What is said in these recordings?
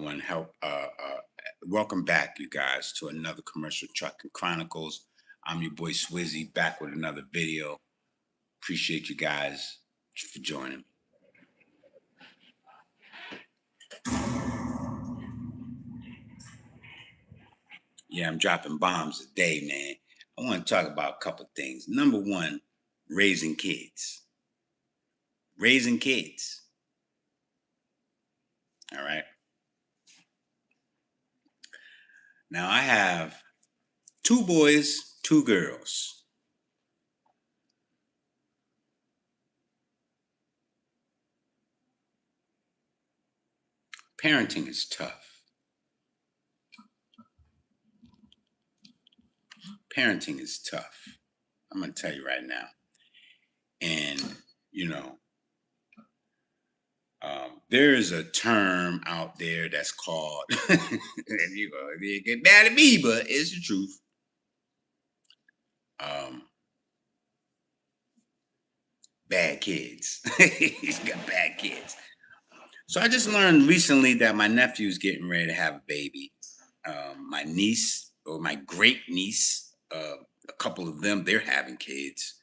want to help. Welcome back, you guys, to another Commercial Trucking Chronicles. I'm your boy Swizzy, back with another video. Appreciate you guys for joining me. Yeah, I'm dropping bombs today, man. I want to talk about a couple things. Number one, raising kids. Raising kids. All right. Now I have two boys, two girls. Parenting is tough. Parenting is tough. I'm going to tell you right now. And, you know, there is a term out there that's called, and you get mad at me, but it's the truth. Bad kids. He's got bad kids. So I just learned recently that my nephew's getting ready to have a baby. My niece, or my great niece, a couple of them, they're having kids.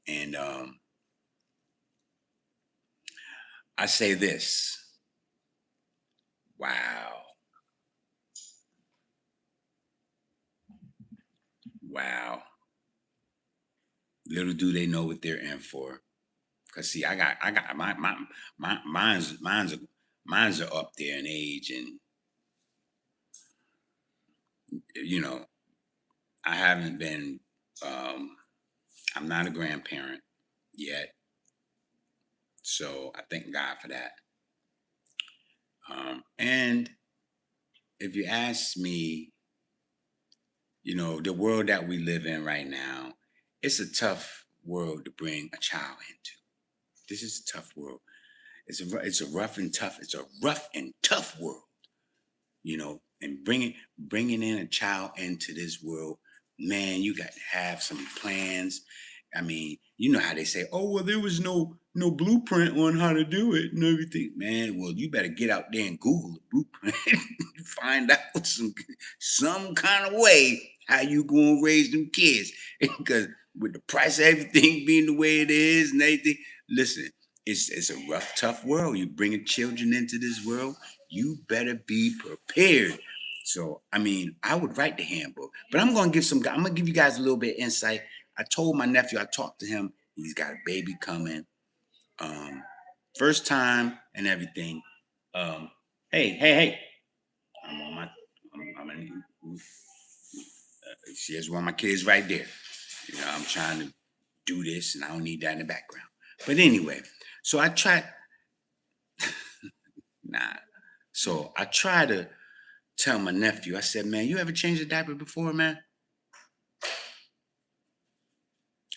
And I say this. Wow. Wow. Little do they know what they're in for. Cause see, I got mine's are up there in age, and you know, I haven't been. I'm not a grandparent yet, so I thank God for that. And if you ask me, the world that we live in right now, it's a tough world to bring a child into. This is a tough world. It's a rough and tough. It's a rough and tough world. And bringing in a child into this world, man, you got to have some plans. I mean, you know how they say, oh, well, there was no blueprint on how to do it and everything. Man, well, you better get out there and Google the blueprint, find out some kind of way how you gonna raise them kids. Because with the price of everything being the way it is and everything, listen, it's a rough, tough world. You bringing children into this world, you better be prepared. So, I mean, I would write the handbook, but I'm gonna give you guys a little bit of insight. I told my nephew, I talked to him. He's got a baby coming, first time and everything. Hey! I'm on my. See, there's one of my kids right there. I'm trying to do this, and I don't need that in the background. But anyway, so I try. Nah. So I try to tell my nephew. I said, "Man, you ever changed a diaper before, man?"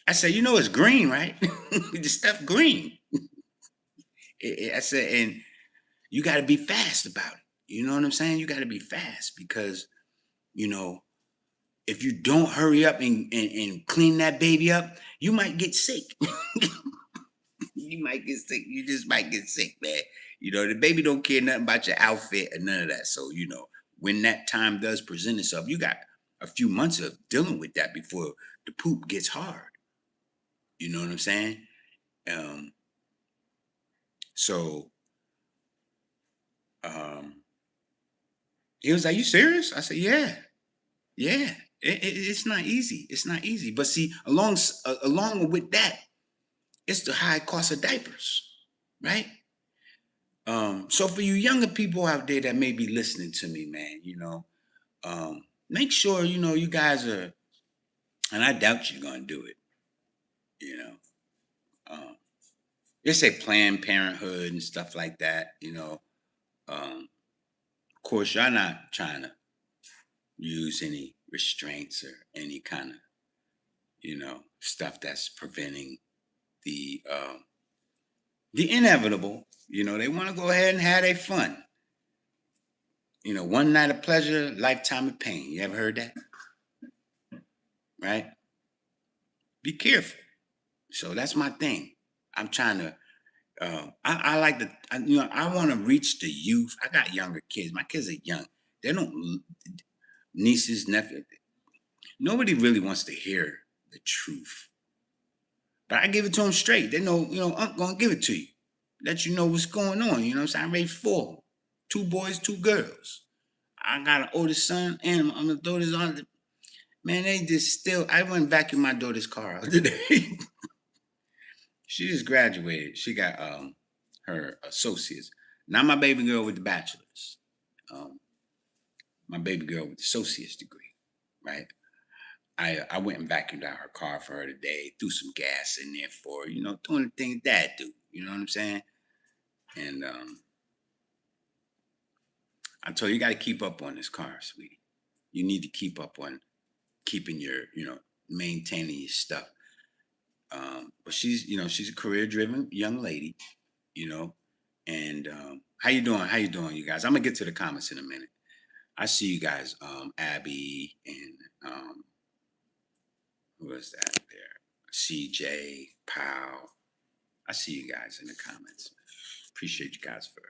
I said, "It's green, right? The stuff green." I said, and you got to be fast about it. You know what I'm saying? You got to be fast because, you know, if you don't hurry up and clean that baby up, you might get sick. You might get sick. You just might get sick, man. The baby don't care nothing about your outfit and none of that. So, when that time does present itself, you got a few months of dealing with that before the poop gets hard. You know what I'm saying? Um, so um, he was like, "You serious?" I said, "Yeah, yeah. It's not easy. It's not easy. But see, along with that, it's the high cost of diapers, right? So for you younger people out there that may be listening to me, man, make sure you guys are, and I doubt you're gonna do it. You know, um, they say Planned Parenthood and stuff like that. Of course, y'all not trying to use any restraints or any kind of stuff that's preventing the inevitable. They want to go ahead and have their fun. One night of pleasure, lifetime of pain. You ever heard that? Right? Be careful. So that's my thing. I'm trying to I like to, I want to reach the youth. I got younger kids. My kids are young. They don't, nieces, nephews. Nobody really wants to hear the truth. But I give it to them straight. They know, I'm going to give it to you. Let you know what's going on. You know what I'm saying? I raised four, two boys, two girls. I got an oldest son and my daughter's on. Man, they just still, I went vacuum my daughter's car out today. She just graduated. She got her associates. Not my baby girl with the bachelor's. Um, my baby girl with the associate's degree, right? I went and vacuumed out her car for her today, threw some gas in there for her, doing the things dad do. You know what I'm saying? And I told her, you got to keep up on this car, sweetie. You need to keep up on keeping your, maintaining your stuff. But she's a career-driven young lady, you know. And how you doing? How you doing, you guys? I'm gonna get to the comments in a minute. I see you guys, Abby and who is that there? CJ, Powell. I see you guys in the comments. Appreciate you guys for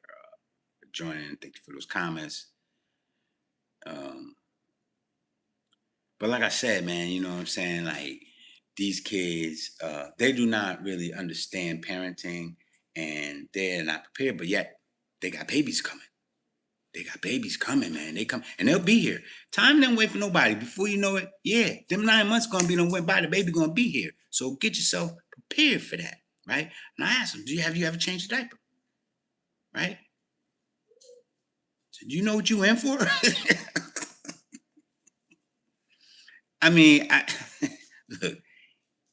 joining. Thank you for those comments. Um, but like I said, man, you know what I'm saying? Like these kids, they do not really understand parenting and they're not prepared, but yet they got babies coming. They got babies coming, man. They come and they'll be here. Time don't wait for nobody. Before you know it, yeah, them 9 months gonna be done went by. The baby gonna be here. So get yourself prepared for that, right? And I asked them, have you ever changed a diaper, right? So do you know what you in for? I mean, look.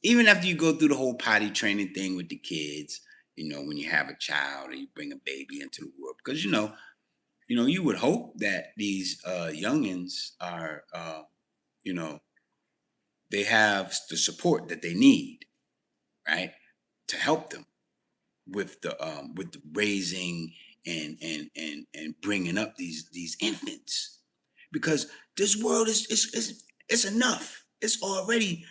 Even after you go through the whole potty training thing with the kids, when you have a child and you bring a baby into the world, because you would hope that these youngins are, you know, they have the support that they need, right, to help them with the raising and bringing up these infants, because this world is it's enough. It's already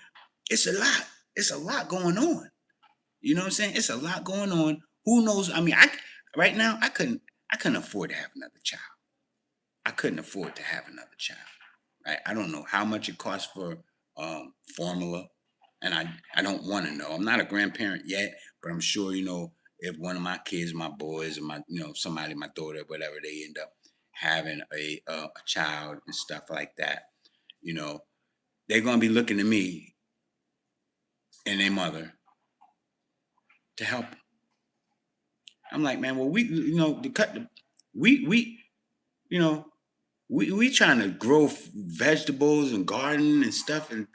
it's a lot. It's a lot going on. You know what I'm saying? It's a lot going on. Who knows? I mean, right now I couldn't afford to have another child. I couldn't afford to have another child. Right? I don't know how much it costs for formula, and I don't want to know. I'm not a grandparent yet, but I'm sure if one of my kids, my boys, or my somebody, my daughter, whatever, they end up having a child and stuff like that, you know, they're gonna be looking to me and their mother to help. I'm like, man, well, to cut the, we, you know, we trying to grow vegetables and garden and stuff, and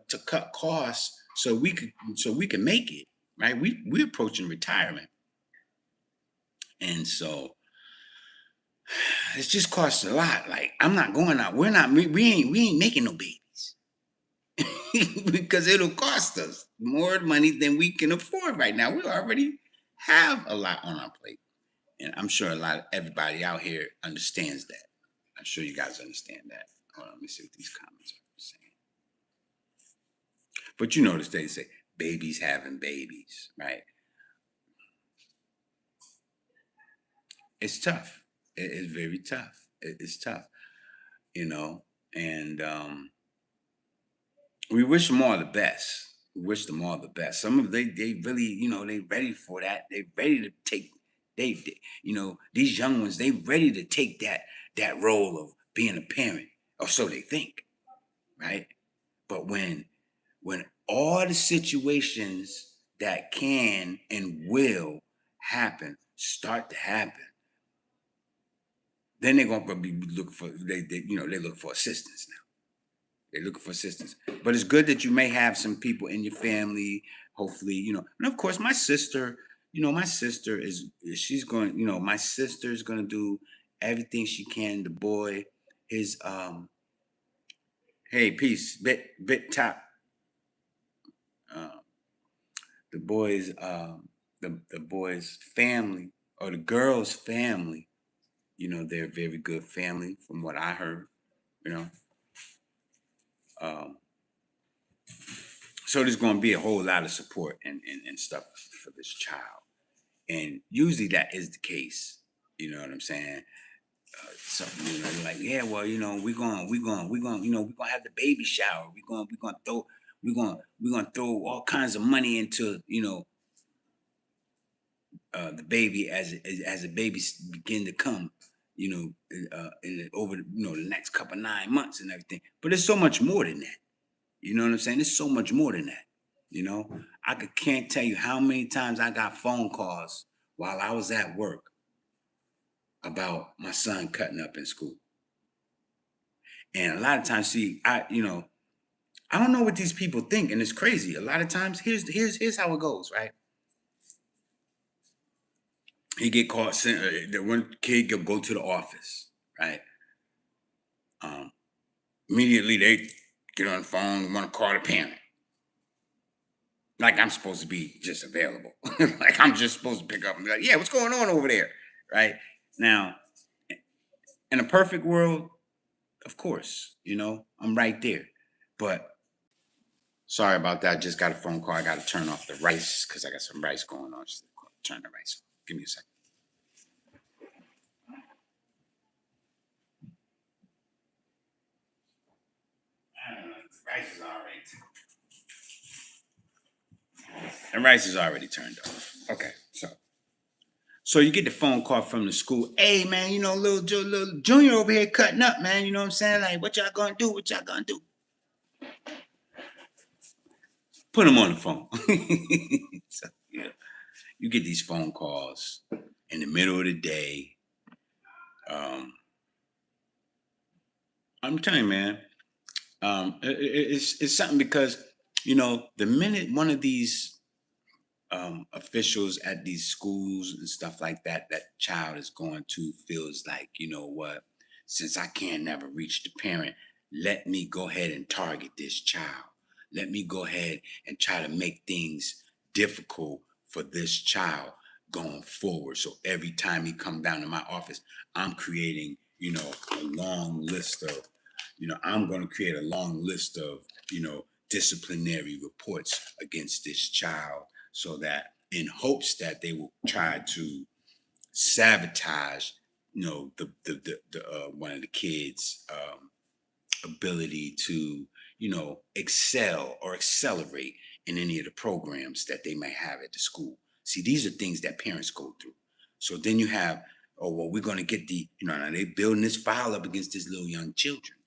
to cut costs so we can make it right. We approaching retirement, and so it's just costs a lot. Like I'm not going out. We're not. We ain't making no babies because it'll cost us more money than we can afford right now. We already have a lot on our plate. And I'm sure everybody out here understands that. I'm sure you guys understand that. Hold on, let me see what these comments are saying. But you notice they say babies having babies, right? It's tough. It is very tough. It's tough, you know. And we wish them all the best. We wish them all the best. Some of they really, they ready for that. They ready to take these young ones, they ready to take that role of being a parent, or so they think, right? But when all the situations that can and will happen start to happen, then they're gonna be looking for they look for assistance now. They're looking for assistance. But it's good that you may have some people in your family, hopefully, and of course my sister she's going, my sister is gonna do everything she can. The boy, his hey, peace, bit top. Uh, the boys, the boys' family, or the girls' family, they're a very good family from what I heard, you know. Um, so there's going to be a whole lot of support and stuff for this child. And usually that is the case. You know what I'm saying? So they're like, yeah, well, we're gonna have the baby shower. We're gonna throw all kinds of money into the baby as the babies begin to come, over the next couple 9 months and everything. But it's so much more than that. You know what I'm saying? It's so much more than that. You know, can't tell you how many times I got phone calls while I was at work about my son cutting up in school. And a lot of times, see, I don't know what these people think, and it's crazy. A lot of times, here's how it goes, right? He get caught. The one kid go to the office, right? Um, Immediately they get on the phone, want to call the parent. Like I'm supposed to be just available. Like I'm just supposed to pick up and be like, yeah, what's going on over there? Right? Now, in a perfect world, of course, I'm right there. But sorry about that. Just got a phone call. I got to turn off the rice because I got some rice going on. Just turn the rice off. Give me a second. The rice is already. The rice is already turned off. Okay, so you get the phone call from the school. Hey man, little Junior over here cutting up, man. You know what I'm saying? Like, what y'all gonna do? What y'all gonna do? Put him on the phone. So, yeah, you get these phone calls in the middle of the day. I'm telling you, man. It's something because the minute one of these officials at these schools and stuff like that child is going to feels like, you know what, since I can't never reach the parent, let me go ahead and target this child. Let me go ahead and try to make things difficult for this child going forward. So every time he come down to my office, I'm creating, a long list of, I'm going to create a long list of, disciplinary reports against this child so that in hopes that they will try to sabotage, the one of the kids' ability to, excel or accelerate in any of the programs that they may have at the school. See, these are things that parents go through. So then you have, oh well, we're going to get now they building this file up against these little young children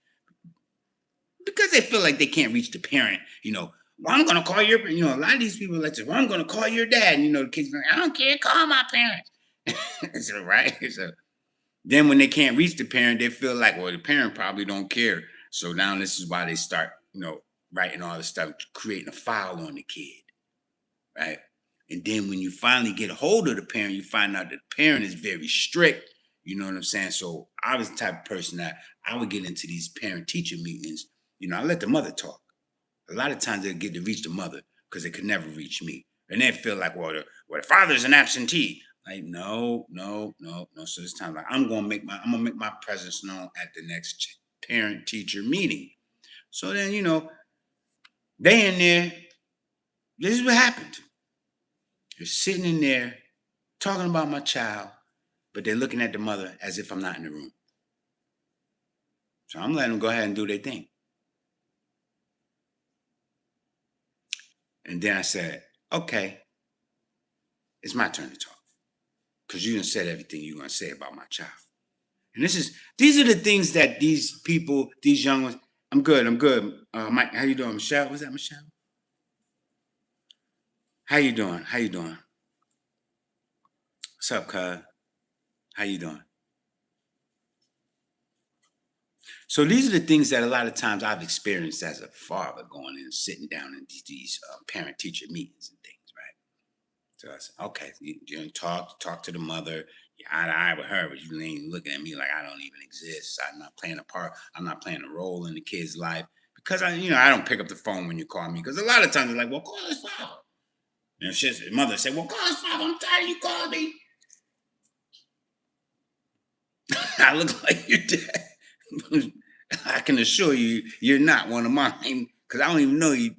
because they feel like they can't reach the parent. Well, I'm gonna call your, a lot of these people like to, well, I'm gonna call your dad. And, the kids be like, I don't care, call my parents. So, right? So then when they can't reach the parent, they feel like, well, the parent probably don't care. So now this is why they start, writing all this stuff, creating a file on the kid, right? And then when you finally get a hold of the parent, you find out that the parent is very strict. You know what I'm saying? So I was the type of person that I would get into these parent-teacher meetings. I let the mother talk. A lot of times they get to reach the mother because they could never reach me. And they feel like, well, the father's an absentee. Like, no, no, no, no. So this time, like, I'm gonna make my presence known at the next parent teacher meeting. So then, they in there. This is what happened. They're sitting in there talking about my child, but they're looking at the mother as if I'm not in the room. So I'm letting them go ahead and do their thing. And then I said, okay, it's my turn to talk. Because you done said everything you're going to say about my child. And these are the things that these people, these young ones, I'm good. Mike, how you doing? Michelle, was that Michelle? How you doing? What's up, cuz? How you doing? So these are the things that a lot of times I've experienced as a father going in and sitting down in these parent-teacher meetings and things, right? So I said, okay, you talk to the mother, you're eye to eye with her, but you ain't looking at me like I don't even exist. I'm not playing a part. I'm not playing a role in the kid's life because I don't pick up the phone when you call me because a lot of times they're like, well, call his father. And his mother said, well, call his father. I'm tired of you calling me. I look like your dad. I can assure you, you're not one of mine because I don't even know you.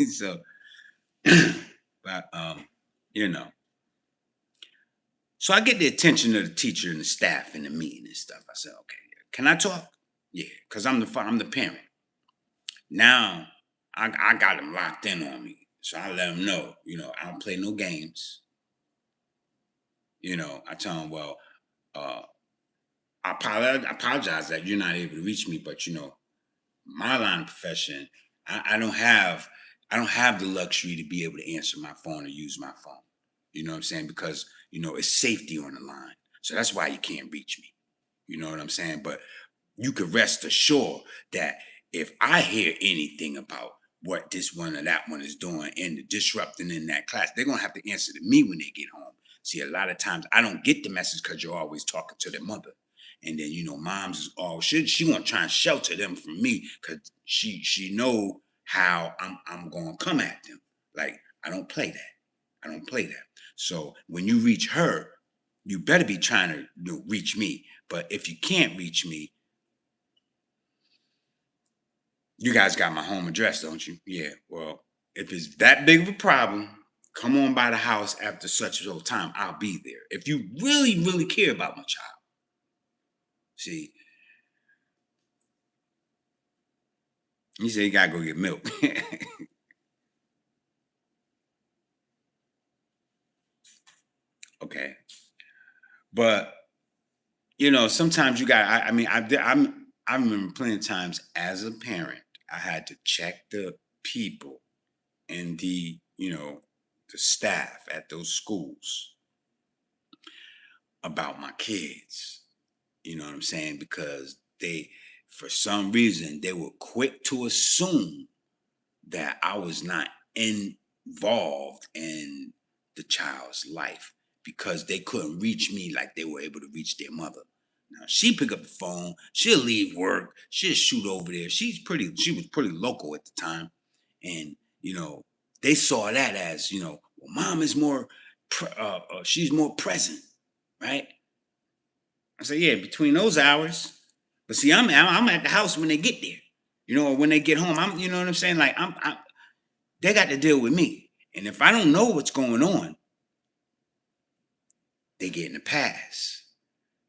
So, but you know, So I get the attention of the teacher and the staff in the meeting and stuff. I said, okay, can I talk? Yeah, because I'm the parent. Now I got them locked in on me. So I let them know, I don't play no games. I tell them, well, uh, I apologize that you're not able to reach me, but my line of profession, I don't have the luxury to be able to answer my phone or use my phone. You know what I'm saying? Because it's safety on the line. So that's why you can't reach me. You know what I'm saying? But you could rest assured that if I hear anything about what this one or that one is doing and the disrupting in that class, they're gonna have to answer to me when they get home. See, a lot of times I don't get the message because you're always talking to their mother. And then moms is all she gonna try and shelter them from me because she know how I'm gonna come at them. Like I don't play that. I don't play that. So when you reach her, you better be trying to reach me. But if you can't reach me, you guys got my home address, don't you? Yeah. Well, if it's that big of a problem, come on by the house after such and so time. I'll be there. If you really, really care about my child. See, he said he gotta go get milk. Okay. But sometimes you got. I mean, I remember plenty of times as a parent, I had to check the people and the staff at those schools about my kids. You know what I'm saying? Because for some reason, they were quick to assume that I was not involved in the child's life because they couldn't reach me like they were able to reach their mother. Now she pick up the phone, she'll leave work, she'll shoot over there. She was pretty local at the time. And, they saw that as, well, mom is more, she's more present, right? I said, yeah, between those hours. But see, I'm at the house when they get there. Or when they get home. You know what I'm saying? Like they got to deal with me. And if I don't know what's going on, they get in the pass.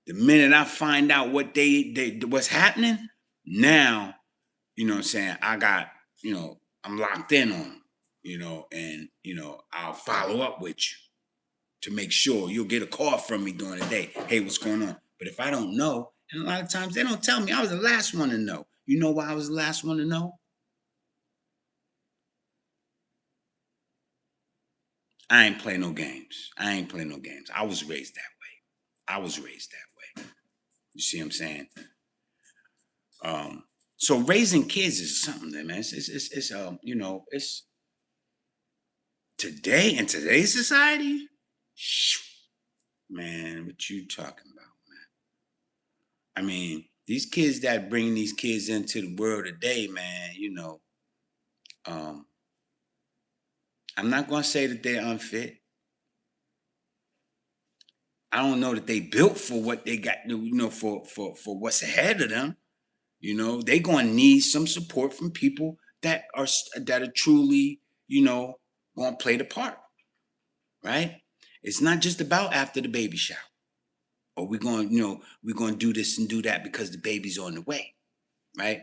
The minute I find out what's happening, now, what I'm saying, I'm locked in on them, and I'll follow up with you to make sure you'll get a call from me during the day. Hey, what's going on? But if I don't know, and a lot of times they don't tell me, I was the last one to know. You know why I was the last one to know? I ain't play no games. I ain't play no games. I was raised that way. I was raised that way. You see what I'm saying? Um, so raising kids is something that, man. It's today in today's society. Man, what you talking about? I mean, these kids that bring these kids into the world today, man, um, I'm not gonna say that they're unfit. I don't know that they built for what they got, for what's ahead of them. They're gonna need some support from people that are truly, gonna play the part, right? It's not just about after the baby shower. Or we're gonna do this and do that because the baby's on the way, right?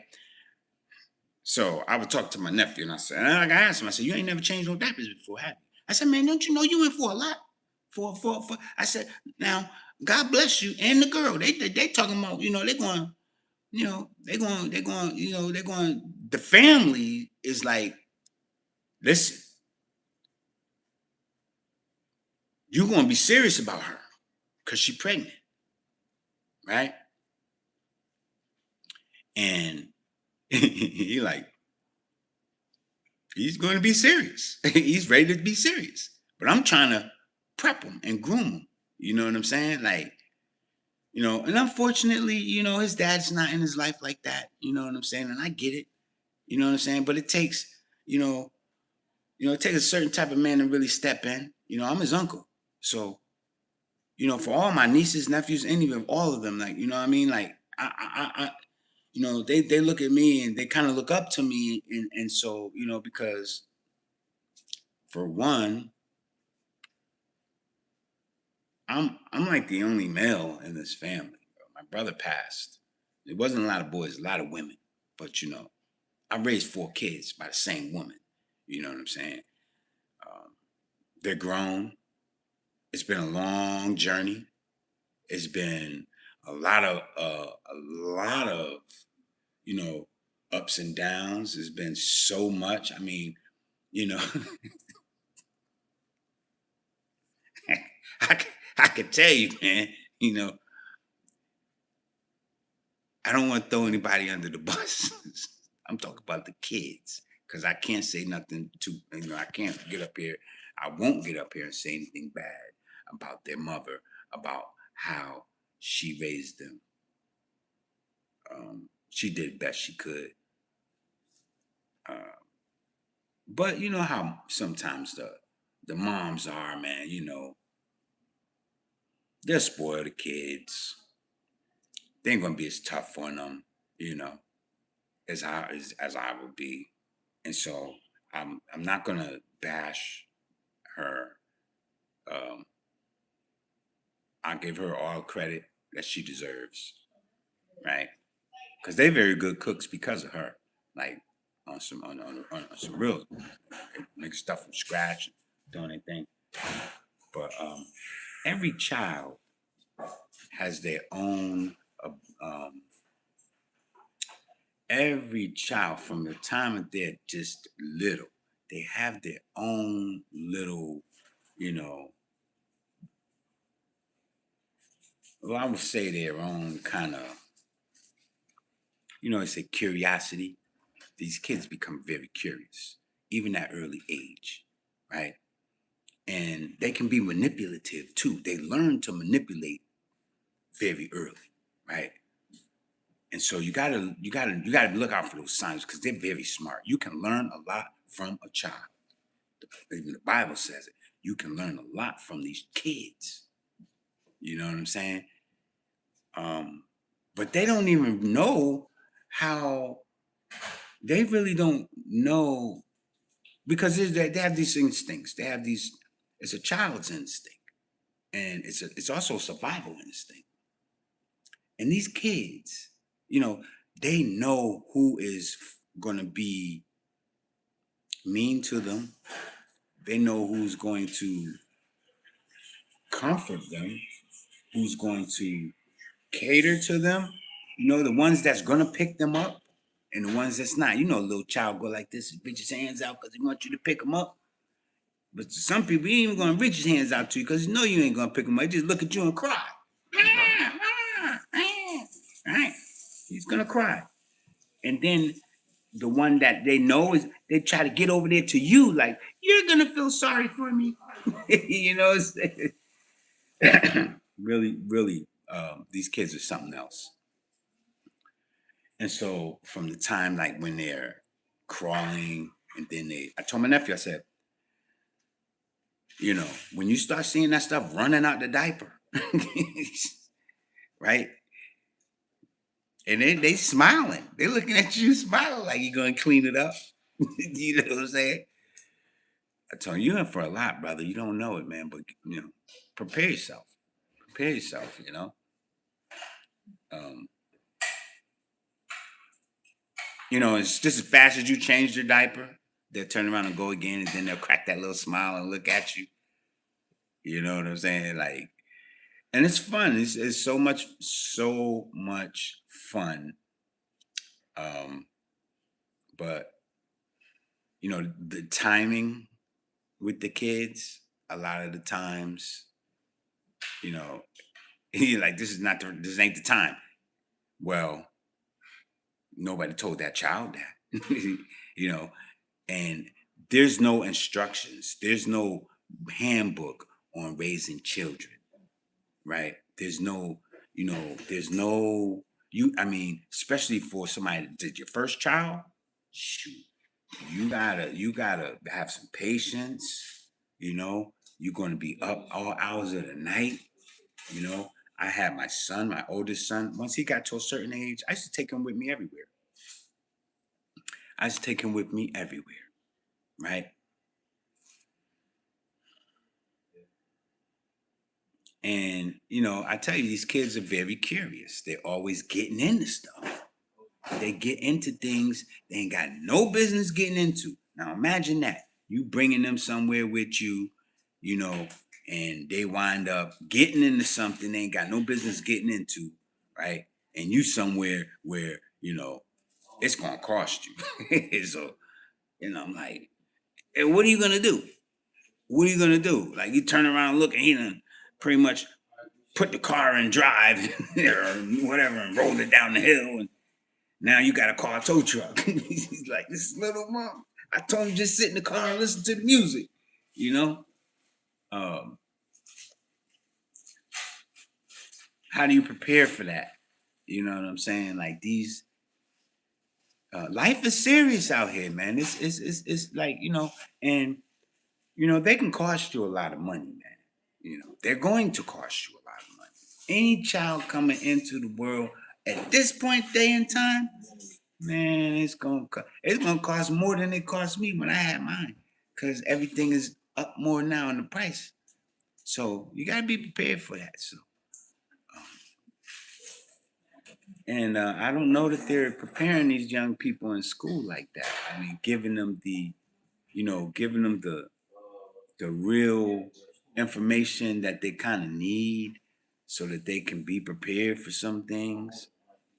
So I would talk to my nephew and I asked him, I said, you ain't never changed no diapers before, have you? I said, man, don't you know you in for a lot? For I said, now, God bless you and the girl. They talking about, they're going, they're going, the family is like, listen, you're gonna be serious about her because she's pregnant, right? And he like, he's going to be serious. He's ready to be serious. But I'm trying to prep him and groom him. You know what I'm saying? Like, and unfortunately, his dad's not in his life like that. You know what I'm saying? And I get it. You know what I'm saying? But it takes, it takes a certain type of man to really step in. I'm his uncle. So, for all my nieces, nephews, and even all of them, like, you know what I mean? Like, they look at me and they kind of look up to me. And so, because for one, I'm like the only male in this family. My brother passed. It wasn't a lot of boys, a lot of women. But I raised 4 kids by the same woman. You know what I'm saying? Um, they're grown. It's been a long journey. It's been a lot of you know ups and downs. It's been so much. I mean, you know, I, I could tell you, man. You know, I don't want to throw anybody under the bus. I'm talking about the kids because I can't say nothing to, I can't get up here. I won't get up here and say anything bad about their mother, about how she raised them. She did best she could. Uh, but you know how sometimes the moms are, man. They'll spoil the kids. They ain't gonna be as tough on them, you know, as I would be. And so I'm not gonna bash her. Um, I give her all credit that she deserves, right? Because they're very good cooks because of her. Like on some real make stuff from scratch, doing anything. But every child has their own. Um, every child from the time that they're just little, they have their own little, you know, well, I would say their own kind of, it's a curiosity. These kids become very curious, even at early age, right? And they can be manipulative too. They learn to manipulate very early, right? And so you gotta look out for those signs because they're very smart. You can learn a lot from a child. Even the Bible says it. You can learn a lot from these kids. You know what I'm saying? Um, but they don't even know how. They really don't know because they have these instincts. They have these. It's a child's instinct, and it's also a survival instinct. And these kids, you know, they know who is going to be mean to them. They know who's going to comfort them, who's going to cater to them. The ones that's gonna pick them up and the ones that's not. A little child go like this and reach his hands out because he wants you to pick him up. But to some people, he ain't even gonna reach his hands out to you because you know you ain't gonna pick him up. He just look at you and cry. Right? He's gonna cry. And then the one that they know is they try to get over there to you, like, you're gonna feel sorry for me. you know, it's, really, really, these kids are something else. And so from the time like when they're crawling and then I told my nephew, I said, when you start seeing that stuff running out the diaper, right? And they smiling. They looking at you smiling like you're gonna clean it up. You know what I'm saying? I told him, you're in for a lot, brother. You don't know it, man, but prepare yourself. Prepare yourself. Um, it's just as fast as you change your diaper, they'll turn around and go again, and then they'll crack that little smile and look at you. You know what I'm saying? Like, and it's fun. It's so much fun. Um, but the timing with the kids, a lot of the times, you know, you're like, this ain't the time. Well, nobody told that child that. you know, and there's no instructions. There's no handbook on raising children, right? I mean, especially for somebody that did your first child, shoot, you gotta have some patience, you're gonna be up all hours of the night, you know. I had my oldest son, once he got to a certain age, I used to take him with me everywhere. I used to take him with me everywhere, right? And I tell you, these kids are very curious. They're always getting into stuff. They get into things they ain't got no business getting into. Now imagine that. You bringing them somewhere with you, you know, and they wind up getting into something they ain't got no business getting into, right? And you somewhere where, it's gonna cost you. So, I'm like, hey, what are you gonna do? What are you gonna do? Like you turn around, look, and he done pretty much put the car in drive or whatever and rolled it down the hill, and now you got to call a tow truck. He's like, this is little mom. I told him just sit in the car and listen to the music. You know, um, how do you prepare for that? You know what I'm saying? Like these, life is serious out here, man. It's like and they can cost you a lot of money, man. They're going to cost you a lot of money. Any child coming into the world at this point day in time, man, it's gonna cost more than it cost me when I had mine, because everything is up more now in the price. So you gotta be prepared for that. So, and I don't know that they're preparing these young people in school like that. I mean, giving them the real information that they kind of need so that they can be prepared for some things.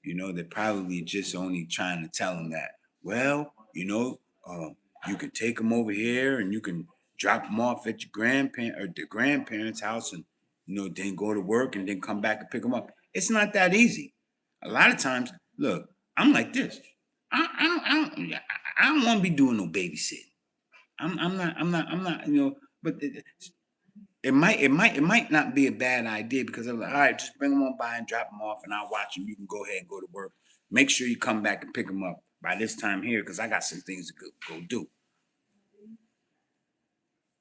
They're probably just only trying to tell them that, well, you can take them over here and you can drop them off at your grandparent or the grandparents' house, and then go to work and then come back and pick them up. It's not that easy. A lot of times, look, I'm like this. I don't want to be doing no babysitting. I'm not. But it might not be a bad idea, because I'm like, all right, just bring them on by and drop them off, and I'll watch them. You can go ahead and go to work. Make sure you come back and pick them up by this time here, because I got some things to go do.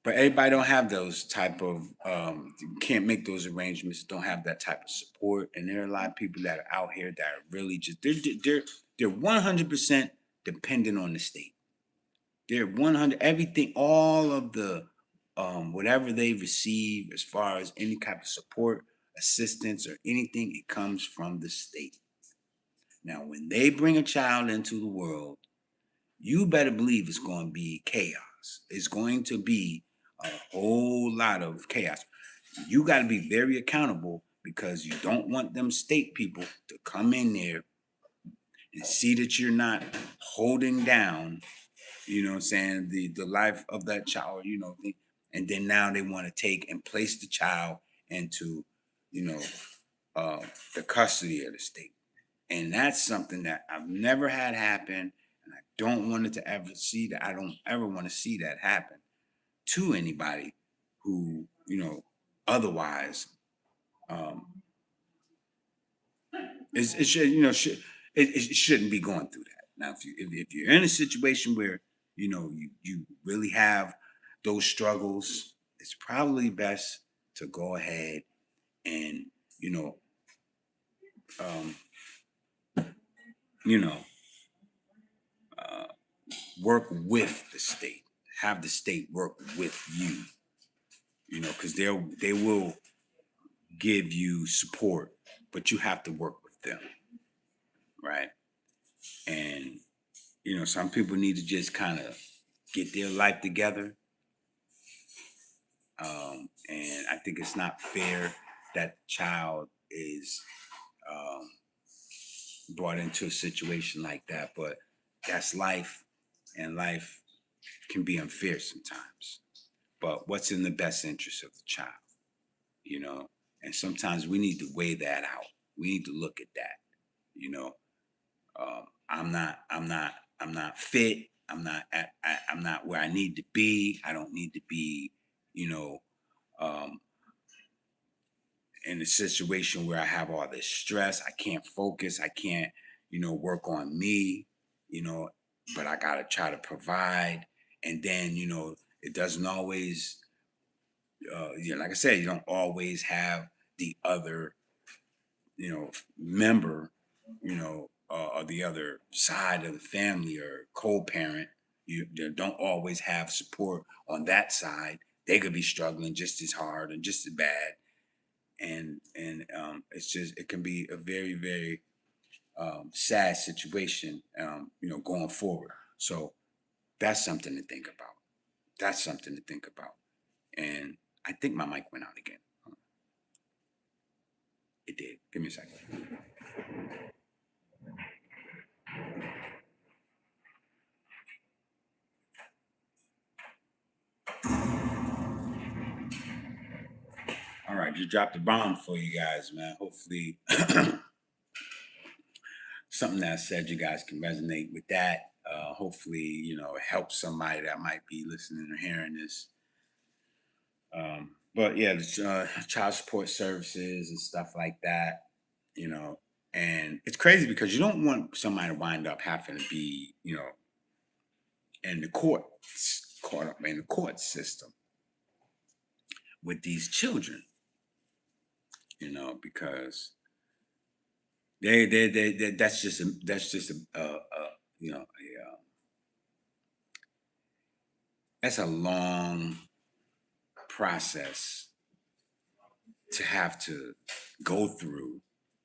But everybody don't have those type of can't make those arrangements. Don't have that type of support, and there are a lot of people that are out here that are really just they're 100% dependent on the state. They're 100 everything, all of the whatever they receive as far as any type of support, assistance, or anything, it comes from the state. Now, when they bring a child into the world, you better believe it's going to be chaos. It's going to be a whole lot of chaos. You got to be very accountable, because you don't want them state people to come in there and see that you're not holding down, what I'm saying, the life of that child, and then now they want to take and place the child into, you know, uh, the custody of the state. And that's something that I've never had happen, and I don't want it to ever see that. I don't ever want to see that happen to anybody who, otherwise, um, it should, it shouldn't be going through that. Now, if you're in a situation where you really have those struggles, it's probably best to go ahead and um, you know uh, work with the state. Have the state work with you. Because they will give you support, but you have to work with them, right? And some people need to just kind of get their life together. And I think it's not fair that the child is um, brought into a situation like that. But that's life, and life can be unfair sometimes. But what's in the best interest of the child, you know? And sometimes we need to weigh that out. We need to look at that, you know. I'm not fit. I'm not where I need to be. I don't need to be, you know, um, in a situation where I have all this stress. I can't focus. I can't, work on me, you know, but I got to try to provide. And then, it doesn't always, like I said, you don't always have the other, member, or the other side of the family or co-parent. You don't always have support on that side. They could be struggling just as hard and just as bad. and it's just it can be a very very sad situation, going forward. So that's something to think about. That's something to think about. And I think my mic went out again. It did. Give me a second. All right, just dropped the bomb for you guys, man. Hopefully, something that I said you guys can resonate with that. Hopefully, it helps somebody that might be listening or hearing this. But yeah, the child support services and stuff like that, you know, and it's crazy because you don't want somebody to wind up having to be, in the courts, caught up in the court system with these children, because that's just a that's a long process to have to go through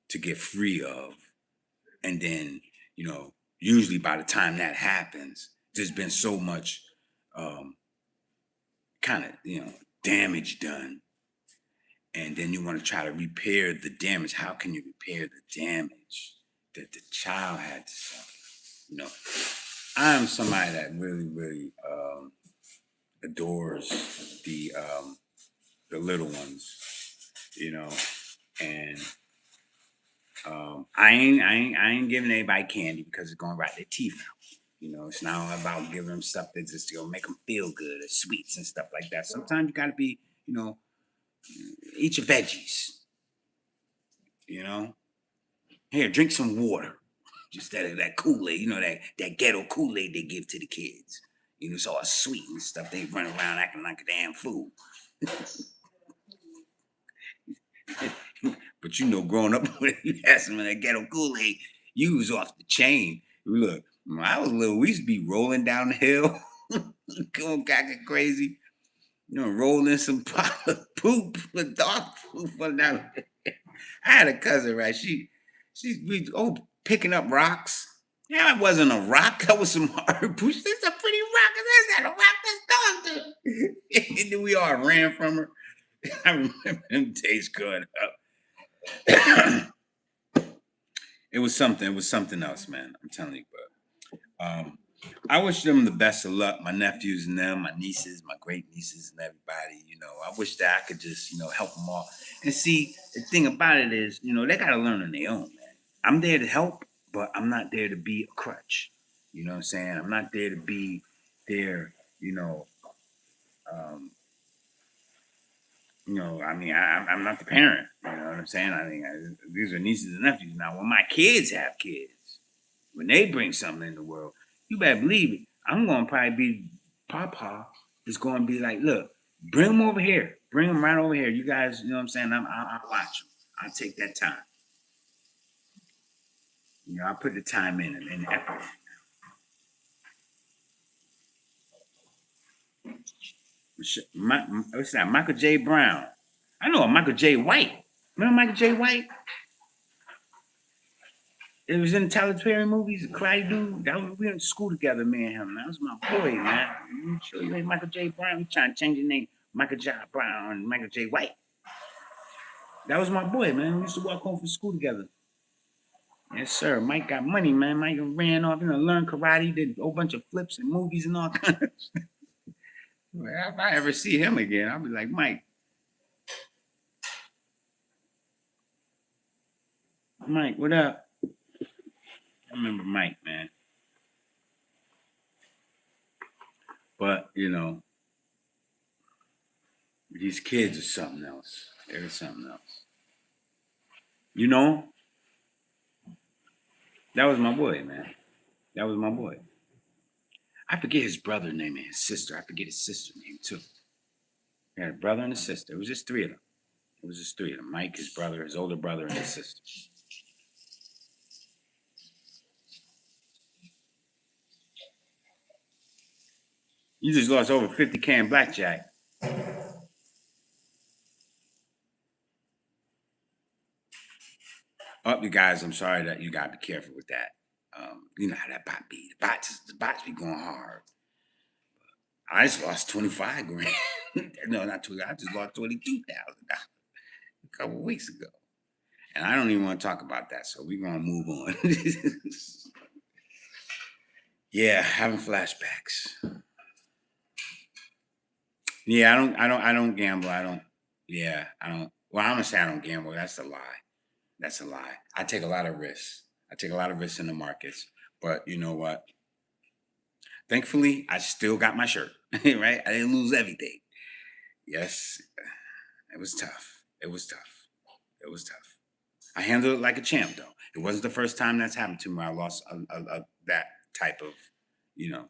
to get free of. And then, usually by the time that happens, there's been so much kind of, damage done. And then you want to try to repair the damage. How can you repair the damage that the child had to suffer? I'm somebody that really, really adores the little ones, you know, and I ain't giving anybody candy because it's gonna rot their teeth out. It's not all about giving them stuff that just make them feel good, or sweets and stuff like that. Sometimes you gotta be, eat your veggies. You know, here, drink some water. Just that Kool Aid, that ghetto Kool Aid they give to the kids. It's all sweet and stuff. They run around acting like a damn fool. But growing up, when you had some of that ghetto Kool Aid, you was off the chain. Look, when I was little, we used to be rolling down the hill, going cackling crazy, rolling some poop, dog poop. Down. I had a cousin, right? We picking up rocks. Yeah, it wasn't a rock. That was some hard push. This is a pretty rock. That's not a rock. That's dog. And then we all ran from her. I remember them days growing up. It was something. It was something else, man. I'm telling you. But I wish them the best of luck. My nephews and them, my nieces, my great nieces, and everybody. I wish that I could just help them all. And see, the thing about it is, they got to learn on their own, man. I'm there to help, but I'm not there to be a crutch. You know what I'm saying? I'm not there to be there. Um, I mean, I'm not the parent. You know what I'm saying? I mean, these are nieces and nephews. Now, when my kids have kids, when they bring something in the world, you better believe it. I'm going to probably be Papa is going to be like, look, bring them over here. Bring them right over here. You guys, you know what I'm saying? I'll watch them. I'll take that time. I'll put the time in and effort. What's that? Michael J. Brown. I know a Michael J. White. Remember Michael J. White? It was in the Tyler Perry movies, Karate Dude. We went to school together, me and him. That was my boy, man. You sure you ain't Michael J. Brown? You trying to change your name, Michael J. Brown and Michael J. White. That was my boy, man. We used to walk home from school together. Yes, sir. Mike got money, man. Mike ran off, learned karate, did a whole bunch of flips and movies and all kinds of stuff. If I ever see him again, I'll be like, Mike. Mike, what up? I remember Mike, man. But, these kids are something else. They're something else. That was my boy, man. That was my boy. I forget his brother name and his sister. I forget his sister name too. He had a brother and a sister. It was just three of them. It was just three of them. Mike, his brother, his older brother, and his sister. You just lost over 50K in blackjack. you guys, I'm sorry that you gotta be careful with that. You know how that bot be. The bots be going hard. I just lost 25 grand. No, not 20. I just lost $22,000 a couple weeks ago. And I don't even want to talk about that. So we're gonna move on. Yeah, having flashbacks. Yeah, I don't gamble. I don't, yeah, I don't, well, I'm gonna say I don't gamble. That's a lie. That's a lie. I take a lot of risks. I take a lot of risks in the markets. But you know what? Thankfully, I still got my shirt. Right? I didn't lose everything. Yes, it was tough. It was tough. It was tough. I handled it like a champ, though. It wasn't the first time that's happened to me. I lost that type of, you know.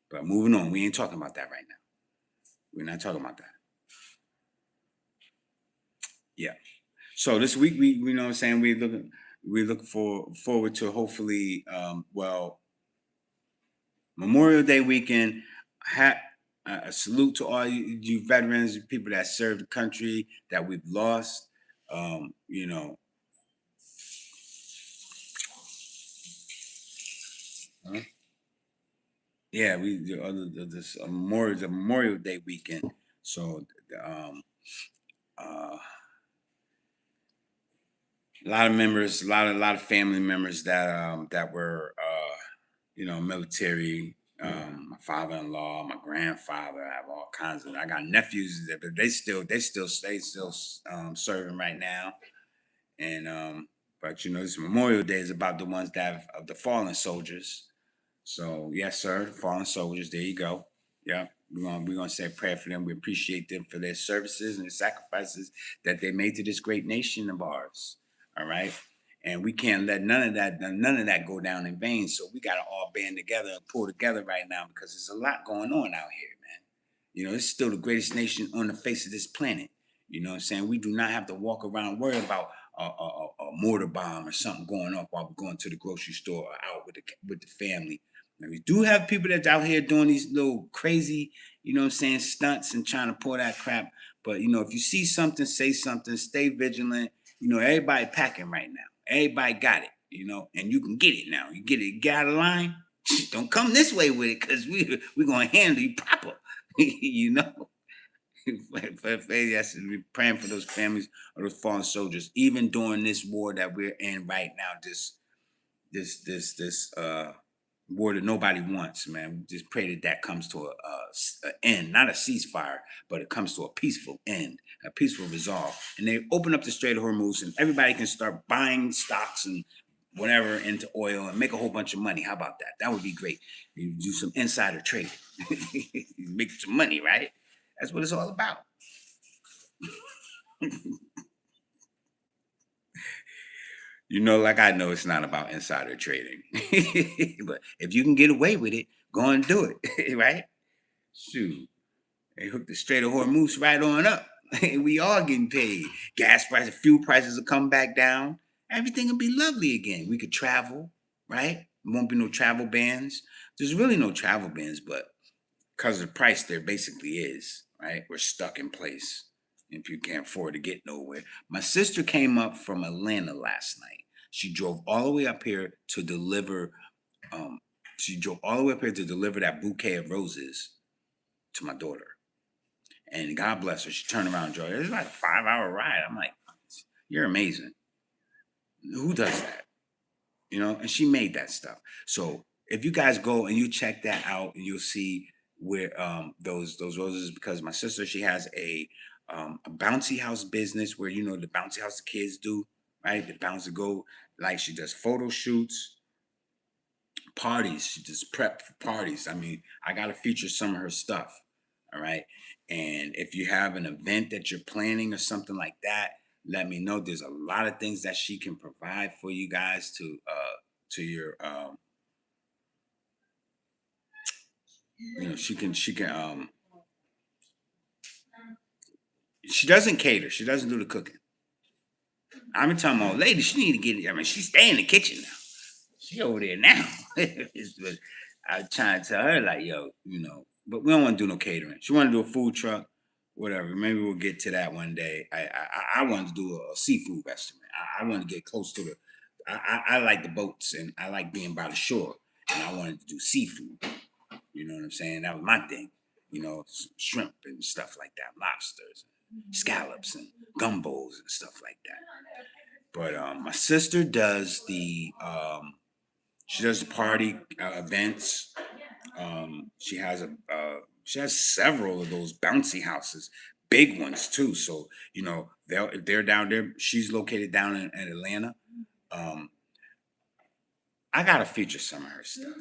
But moving on, we ain't talking about that right now. We're not talking about that. Yeah. So this week, we know what I'm saying, we look forward to, hopefully, well, Memorial Day weekend. Ha- a salute to all you veterans, people that served the country that we've lost. You know, huh? Yeah, we the other this Memorial Day weekend. So um, uh, a lot of members, a lot of family members that were military. My father-in-law, my grandfather. I have all kinds of. I got nephews that, but they still serving right now. And but this Memorial Day is about the ones that of the fallen soldiers. So yes, sir, fallen soldiers. There you go. Yeah, we're gonna say a prayer for them. We appreciate them for their services and the sacrifices that they made to this great nation of ours. All right, and we can't let none of that go down in vain. So we gotta all band together and pull together right now because there's a lot going on out here, man. It's still the greatest nation on the face of this planet. You know what I'm saying? We do not have to walk around worried about a mortar bomb or something going off while we're going to the grocery store or out with the family. Now, we do have people that's out here doing these little crazy, stunts and trying to pull that crap. But if you see something, say something, stay vigilant. Everybody packing right now. Everybody got it, and you can get it now. You get out of line. Don't come this way with it because we're going to handle you proper, you know. Yes, we're praying for those families of those fallen soldiers, even during this war that we're in right now. This war that nobody wants, man. We just pray that comes to a end, not a ceasefire, but it comes to a peaceful end, a peaceful resolve, and they open up the Strait of Hormuz, and everybody can start buying stocks and whatever into oil and make a whole bunch of money. How about that? That would be great. You do some insider trading, you make some money, right? That's what it's all about. Like I know it's not about insider trading, but if you can get away with it, go and do it, right? Shoot, they hook the Strait of Hormuz right on up. We all getting paid. Gas prices, fuel prices will come back down. Everything will be lovely again. We could travel, right? There won't be no travel bans. There's really no travel bans, but because of the price there basically is, right? We're stuck in place if you can't afford to get nowhere. My sister came up from Atlanta last night. She drove all the way up here to deliver. Um, she drove all the way up here to deliver that bouquet of roses to my daughter. And God bless her. She turned around and drove. It was like a 5-hour ride. I'm like, you're amazing. Who does that? And she made that stuff. So if you guys go and you check that out, and you'll see where those roses, because my sister, she has a bouncy house business where the bouncy house the kids do, right? The bouncy go, like, she does photo shoots, parties. She does prep for parties. I mean, I gotta feature some of her stuff. All right. And if you have an event that you're planning or something like that, let me know. There's a lot of things that she can provide for you guys to your she doesn't cater. She doesn't do the cooking. I'm telling my old lady, she need to get. I mean, she stay in the kitchen now. She over there now. But I'm trying to tell her, like, yo, but we don't want to do no catering. She want to do a food truck, whatever. Maybe we'll get to that one day. I want to do a seafood restaurant. I want to get close to I like the boats and I like being by the shore, and I wanted to do seafood. You know what I'm saying? That was my thing. You know, shrimp and stuff like that, lobsters, scallops, and gumbos and stuff like that. But my sister does she does the party events. She has several of those bouncy houses, big ones too. So you know they're down there. She's located down in Atlanta. Um, I gotta feature some of her stuff.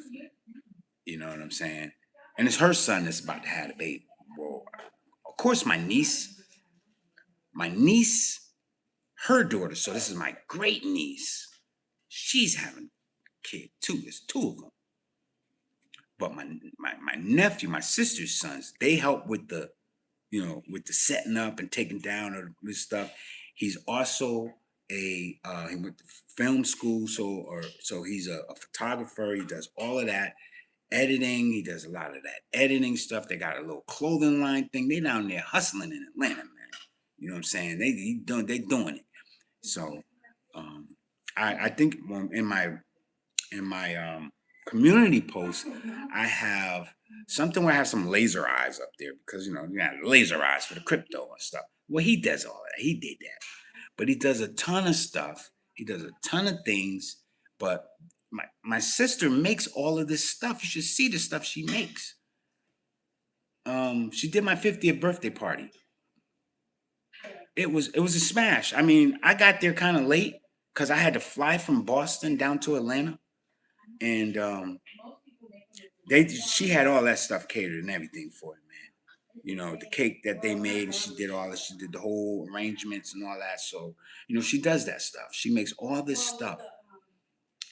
You know what I'm saying? And it's her son that's about to have a baby. Well, of course, my niece, her daughter. So this is my great niece. She's having a kid too. There's two of them. But my nephew, my sister's sons, they help with the, you know, with the setting up and taking down of this stuff. He's also he went to film school, so he's a photographer. He does all of that editing. He does a lot of that editing stuff. They got a little clothing line thing. They down there hustling in Atlanta, man. You know what I'm saying? They doing it. So um, I think in my community post, I have something where I have some laser eyes up there because you know you got laser eyes for the crypto and stuff. Well, he does all that. He did that, but he does a ton of stuff. He does a ton of things. But my sister makes all of this stuff. You should see the stuff she makes. She did my 50th birthday party. It was a smash. I mean, I got there kind of late because I had to fly from Boston down to Atlanta, and she had all that stuff catered and everything for it, man. You know, the cake that they made, and she did all that. She did the whole arrangements and all that. So, you know, she does that stuff. She makes all this stuff,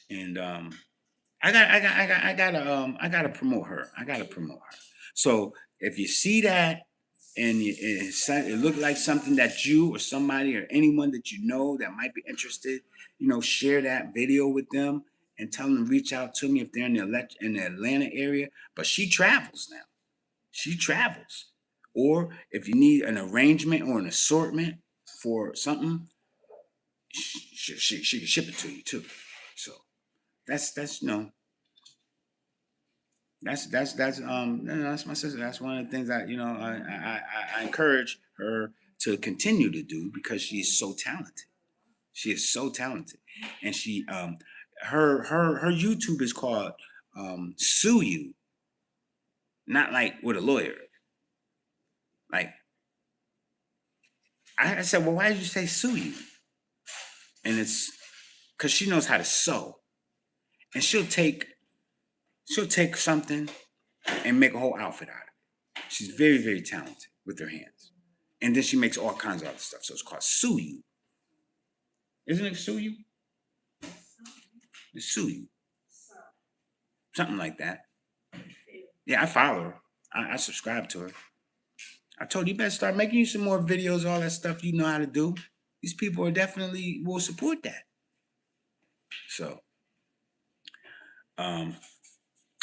and I gotta promote her. I gotta promote her. So if you see that and it looked like something that you or somebody or anyone that you know that might be interested, you know, share that video with them and tell them to reach out to me if they're in in the Atlanta area. But she travels now. She travels. Or if you need an arrangement or an assortment for something, she can ship it to you too. So that's you know that's my sister. That's one of the things that you know I encourage her to continue to do because she's so talented. She is so talented, and she her YouTube is called Sue You, not like with a lawyer. Like I said, well, why did you say Sue You? And it's because she knows how to sew, and she'll take something and make a whole outfit out of it. She's very very talented with her hands, and then she makes all kinds of other stuff. So it's called Sue You. Isn't it Sue You? It's Sue You, something like that. Yeah, I follow her. I subscribe to her. I told you, you better start making you some more videos, all that stuff you know how to do. These people are definitely will support that. So, um,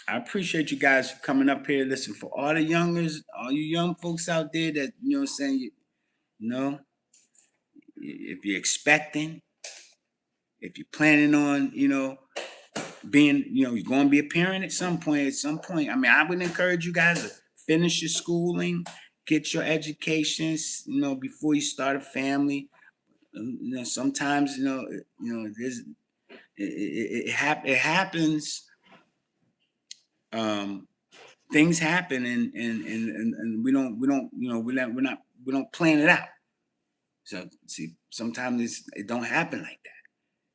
I appreciate you guys coming up here. Listen, for all the youngers, all you young folks out there that you know, what I'm saying you know, if you're expecting, if you're planning on, you know, being, you know, you're going to be a parent at some point. At some point, I mean, I would encourage you guys to finish your schooling, get your educations, you know, before you start a family. You know, sometimes, there's it happens. Um, Things happen, and we don't, you know, we don't plan it out. So see, sometimes it don't happen like that.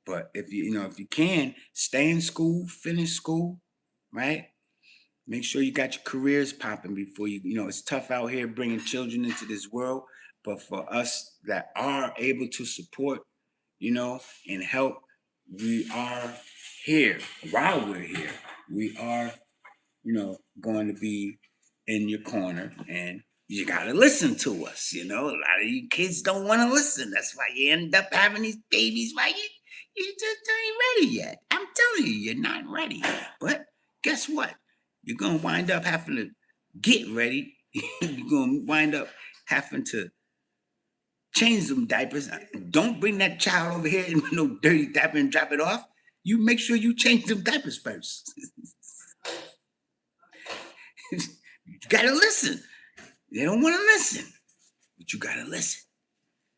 But if you know if you can stay in school, finish school, right? Make sure you got your careers popping before you know it's tough out here bringing children into this world. But for us that are able to support, you know, and help, we are here. While we're here, we are, you know, going to be in your corner, and you gotta listen to us. You know, a lot of you kids don't want to listen. That's why you end up having these babies. Why you just ain't ready yet. I'm telling you, you're not ready. But guess what? You're gonna wind up having to get ready. You're gonna wind up having to change them diapers. Don't bring that child over here in no dirty diaper and drop it off. You make sure you change them diapers first. You gotta listen. They don't want to listen, but you gotta listen.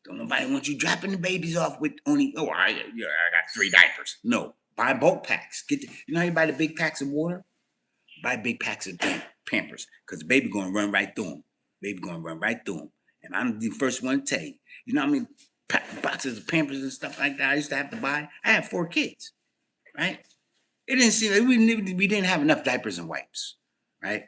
Don't nobody want you dropping the babies off with only, I got 3 diapers. No, buy bulk packs. You know how you buy the big packs of water? Buy big packs of Pampers, because the baby gonna run right through them. Baby gonna run right through them. And I'm the first one to tell you. You know how many boxes of Pampers and stuff like that I used to have to buy? I had 4 kids, right? It didn't seem like we didn't have enough diapers and wipes, right?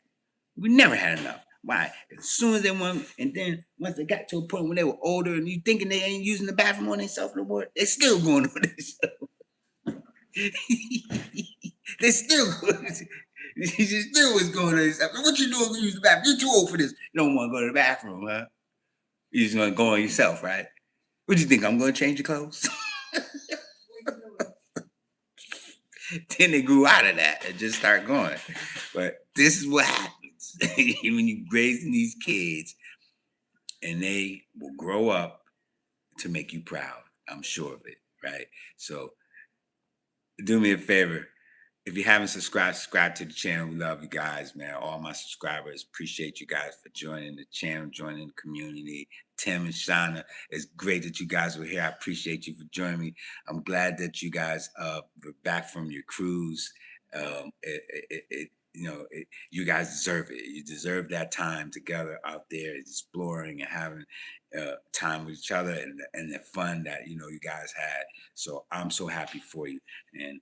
We never had enough. Why? As soon as they went, and then once they got to a point when they were older and you thinking they ain't using the bathroom on themselves no more, they still going on themselves. They still he still was going to himself. What you doing when you use the bathroom? You're too old for this. You don't want to go to the bathroom, huh? You just want to go on yourself, right? What do you think? I'm going to change your clothes? Then they grew out of that and just start going. But this is what happens when you raising these kids, and they will grow up to make you proud. I'm sure of it, right? So do me a favor. If you haven't subscribed, subscribe to the channel. We love you guys, man. All my subscribers, appreciate you guys for joining the channel, joining the community. Tim and Shauna, it's great that you guys were here. I appreciate you for joining me. I'm glad that you guys were back from your cruise. You guys deserve it. You deserve that time together out there exploring and having time with each other, and the fun that you guys had. So I'm so happy for you. And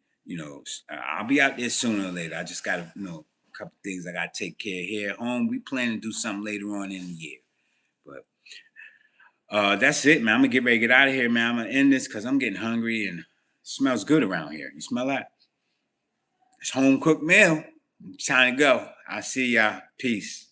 I'll be out there sooner or later. I just got a couple things I got to take care of here at home. We plan to do something later on in the year. But that's it, man. I'm going to get ready to get out of here, man. I'm going to end this because I'm getting hungry and it smells good around here. You smell that? It's home cooked meal. It's time to go. I'll see y'all. Peace.